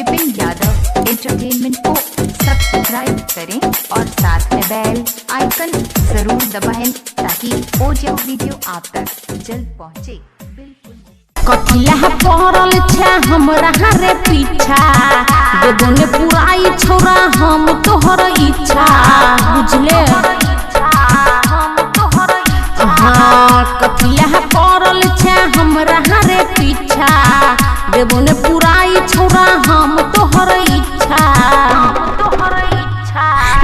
Vipin Yadav entertainment को subscribe करें और साथ में बेल आइकन जरूर दबाएं ताकि ऑडियो वीडियो आप तक जल्द पहुंचे। कथिला पहरल छे हमरा रे पीछा देबो ने पुराई छोरा हम तोहर इच्छा बुझले। हाँ कथिला पहरल छे हमरा रे पीछा देबो ने पुराई छोरा हम तोहर इच्छा।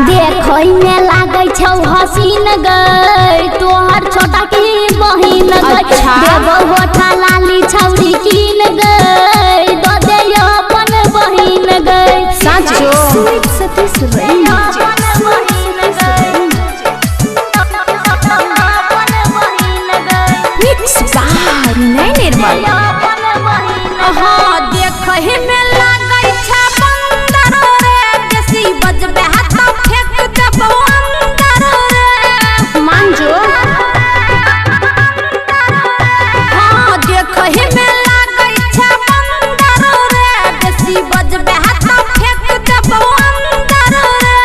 देखै में लागै छौ हसीन गई तोहर छोटा की बहिन गई। देबो होठा लाली छौरी कीन गई दो दे अपन बहिन गई। साचो स्वीट सतीश रही मिक्स बार नहीं निर्मल। हाँ देखै में लागै छे बंदर रे जैसी बजबे हाथ फेंक देबो अंदर रे मान जो। हाँ देखै में लागै छे बंदर रे जैसी बजबे हाथ फेंक देबो अंदर रे।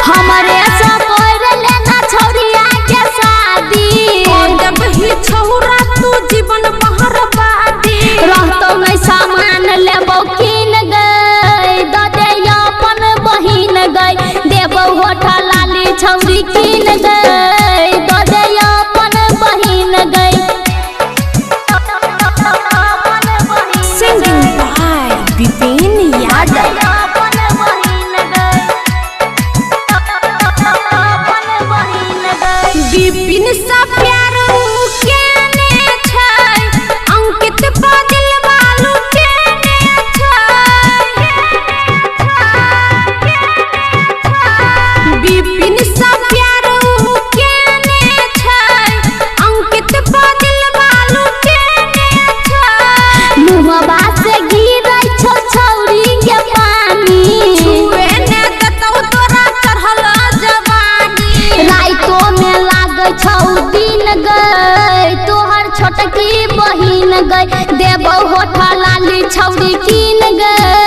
हमरे से कोर लेना छौरिया के शादी जब ही छौरा तू जीवन बहरबादी रहतो नहीं सामान लेबो कीन गई दो दे अपन बहिन गई। देबो होठा लाली छौरी कीन गई दो दे अपन बहिन गई। Singing by Vipin Yadav. विपिन सा प्यार केने छै अंकित बादल बालू केने छै। विपिन सा प्यार केने छै अंकित बादल बालू केने छै। मुहबा से गिरै छौ छौरी के पानी छुए ने देतौ तोरा चढ़ल जवानी। राइतो में लागै छौ दिन गई तोहर छोटकी बहिन गई। देबो होठा लाली छौरी कीन गई